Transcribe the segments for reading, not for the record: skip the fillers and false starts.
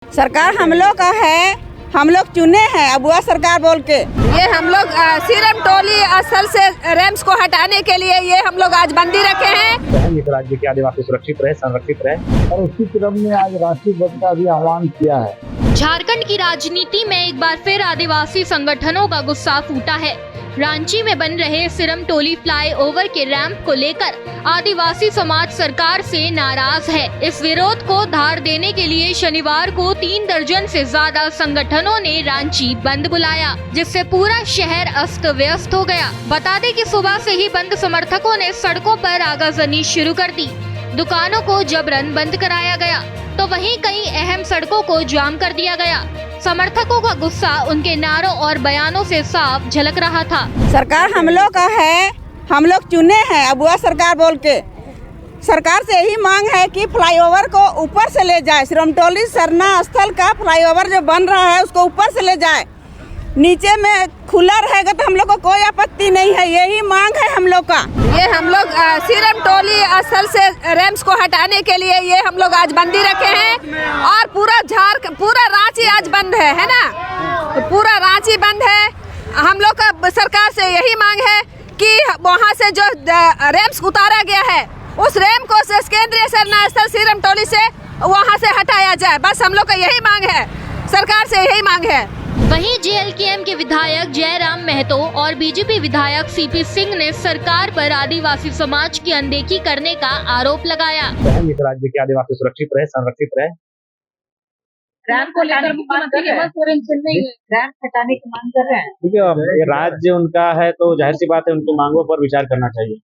सरकार हम लोग का है, हम लोग चुने हैं अबुआ सरकार बोल के। ये हम लोग सीरम टोली स्थल से रैम्स को हटाने के लिए ये हम लोग आज बंदी रखे हैं। इस राज्य के आदिवासी सुरक्षित रहे, संरक्षित रहे। और उसी क्रम में आज राष्ट्रीय बंद का भी आह्वान किया है। झारखंड की राजनीति में एक बार फिर आदिवासी संगठनों का गुस्सा फूटा है। रांची में बन रहे सिरम टोली फ्लाईओवर के रैंप को लेकर आदिवासी समाज सरकार से नाराज है। इस विरोध को धार देने के लिए शनिवार को 3 दर्जन से ज्यादा संगठनों ने रांची बंद बुलाया, जिससे पूरा शहर अस्त व्यस्त हो गया। बता दें कि सुबह से ही बंद समर्थकों ने सड़कों पर आगाजनी शुरू कर दी। दुकानों को जबरन बंद कराया गया, तो वहीं कई अहम सड़कों को जाम कर दिया गया। समर्थकों का गुस्सा उनके नारों और बयानों से साफ झलक रहा था। सरकार हम लोग का है, हम लोग चुने हैं अबुआ सरकार बोल के। सरकार से यही मांग है कि फ्लाईओवर को ऊपर से ले जाए। सिरमटोली सरना स्थल का फ्लाईओवर जो बन रहा है उसको ऊपर से ले जाए। नीचे में खुला रहेगा तो हम लोग को कोई आपत्ति नहीं है, यही मांग है हम लोग का। ये हम लोग सीरम टोली स्थल से रैम्स को हटाने के लिए ये हम लोग आज बंदी रखे हैं। और पूरा रांची आज बंद है ना, तो पूरा रांची बंद है। हम लोग का सरकार से यही मांग है कि वहाँ से जो रैम्स उतारा गया है उस रैम को केंद्रीय सरना स्थल सीरम टोली से वहाँ से हटाया जाए। बस हम लोग का यही मांग है, सरकार से यही मांग है। वहीं जेएलकेएम के विधायक जयराम महतो और बीजेपी विधायक सीपी सिंह ने सरकार पर आदिवासी समाज की अनदेखी करने का आरोप लगाया। इस राज्य के आदिवासी सुरक्षित रहे, संरक्षित रहे। रैंप को लेकर मुख्यमंत्री रैंप हटाने की मांग कर रहे हैं। देखिए, राज्य उनका है तो जाहिर सी बात है उनकी मांगों पर विचार करना चाहिए।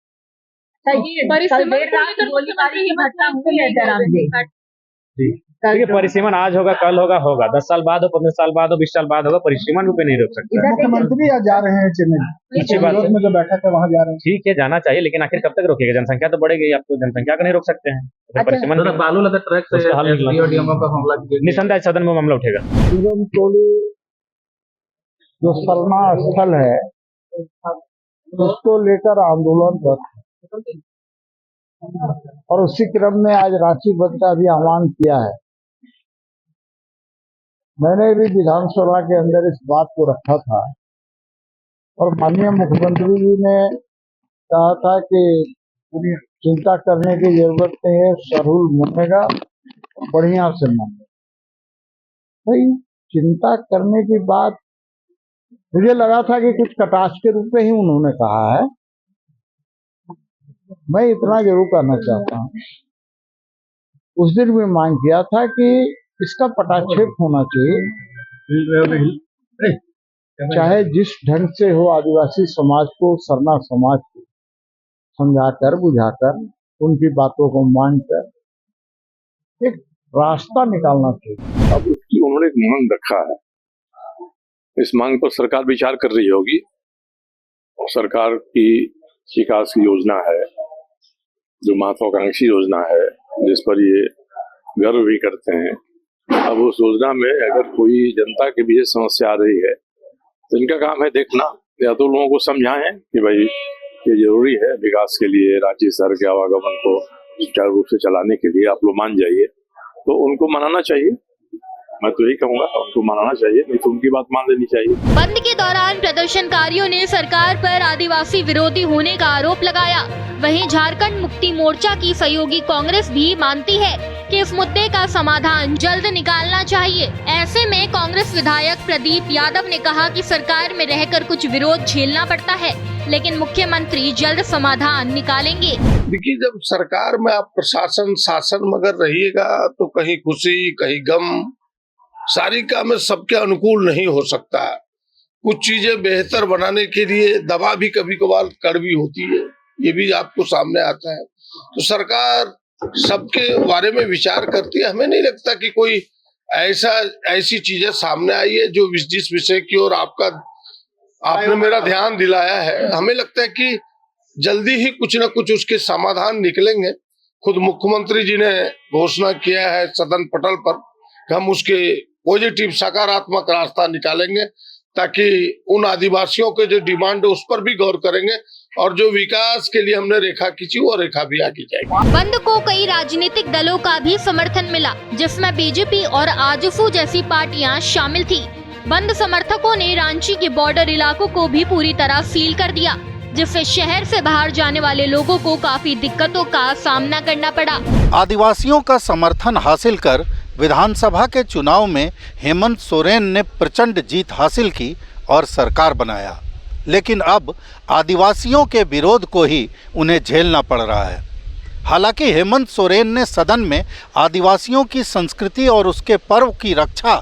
देखिए, परिसीमन आज होगा, कल होगा 10 साल बाद हो, 15 साल बाद हो, 20 साल बाद होगा, परिसीमन पे नहीं रोक सकते। मुख्यमंत्री आज जा रहे हैं चेन्नई, अच्छी बात है। में जो बैठक है वहाँ जा रहे हैं। ठीक है, जाना चाहिए, लेकिन आखिर कब तक रोकेगा? जनसंख्या तो बढ़ेगी, आपको जनसंख्या का नहीं रोक सकते हैं। परिसीमन बालू लगा ट्रक से निसंदेह सदन में मामला उठेगा। सिरम टोली जो सरना स्थल है उसको लेकर आंदोलन कर, और उसी क्रम में आज रांची बंद का भी आह्वान किया है। मैंने भी विधानसभा के अंदर इस बात को रखा था और माननीय मुख्यमंत्री जी ने कहा था कि चिंता करने की जरूरत नहीं है, सरहुल मनेगा, बढ़िया से मनेगा। भाई, चिंता करने की बात मुझे लगा था कि कुछ कटाक्ष के रूप में ही उन्होंने कहा है। मैं इतना जरूर कहना चाहता हूँ, उस दिन भी मांग किया था कि इसका पटाक्षेप होना चाहिए, चाहे जिस ढंग से हो। आदिवासी समाज को, सरना समाज को समझाकर बुझाकर उनकी बातों को मानकर एक रास्ता निकालना चाहिए। अब उसकी उन्होंने एक मांग रखा है, इस मांग पर सरकार विचार कर रही होगी। सरकार की विकास की योजना है, जो महत्वाकांक्षी योजना है, जिस पर ये गर्व भी करते हैं। अब उस योजना में अगर कोई जनता के बीच समस्या आ रही है तो इनका काम है देखना, या तो लोगों को समझाएं कि भाई ये जरूरी है विकास के लिए, राज्य शहर के आवागमन को सुचारू रूप से चलाने के लिए आप लोग मान जाइए, तो उनको मनाना चाहिए। मैं तो यही कहूँगा, उनको मनाना चाहिए, नहीं तो उनकी बात मान लेनी चाहिए। बंद के दौरान प्रदर्शनकारियों ने सरकार पर आदिवासी विरोधी होने का आरोप लगाया। वहीं झारखंड मुक्ति मोर्चा की सहयोगी कांग्रेस भी मानती है कि इस मुद्दे का समाधान जल्द निकालना चाहिए। ऐसे में कांग्रेस विधायक प्रदीप यादव ने कहा कि सरकार में रहकर कुछ विरोध झेलना पड़ता है, लेकिन मुख्यमंत्री जल्द समाधान निकालेंगे। देखिए, जब सरकार में आप प्रशासन शासन मगर रहिएगा तो कहीं खुशी कहीं गम, सारी काम सबके अनुकूल नहीं हो सकता है। कुछ चीजें बेहतर बनाने के लिए दवा भी कभी कभार कड़वी होती है, ये भी आपको सामने आता है। तो सरकार सबके बारे में विचार करती है। हमें नहीं लगता कि कोई ऐसी चीजें सामने आई है जो जिस विषय की ओर आपने मेरा ध्यान दिलाया है। हमें लगता है कि जल्दी ही कुछ न कुछ उसके समाधान निकलेंगे। खुद मुख्यमंत्री जी ने घोषणा किया है सदन पटल पर कि हम उसके पॉजिटिव सकारात्मक रास्ता निकालेंगे। ताकि उन आदिवासियों के जो डिमांड है उस पर भी गौर करेंगे और जो विकास के लिए हमने रेखा खींची वो रेखा भी आगे जाएगी। बंद को कई राजनीतिक दलों का भी समर्थन मिला, जिसमें बीजेपी और आजसू जैसी पार्टियां शामिल थी। बंद समर्थकों ने रांची के बॉर्डर इलाकों को भी पूरी तरह सील कर दिया, जिससे शहर से बाहर जाने वाले लोगों को काफी दिक्कतों का सामना करना पड़ा। आदिवासियों का समर्थन हासिल कर विधानसभा के चुनाव में हेमंत सोरेन ने प्रचंड जीत हासिल की और सरकार बनाया, लेकिन अब आदिवासियों के विरोध को ही उन्हें झेलना पड़ रहा है। हालांकि हेमंत सोरेन ने सदन में आदिवासियों की संस्कृति और उसके पर्व की रक्षा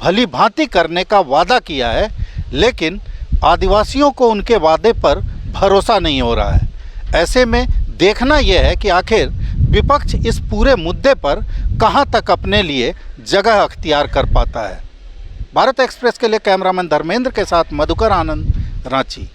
भली भांति करने का वादा किया है, लेकिन आदिवासियों को उनके वादे पर भरोसा नहीं हो रहा है। ऐसे में देखना यह है कि आखिर विपक्ष इस पूरे मुद्दे पर कहां तक अपने लिए जगह अख्तियार कर पाता है। भारत एक्सप्रेस के लिए कैमरामैन धर्मेंद्र के साथ मधुकर आनंद, रांची।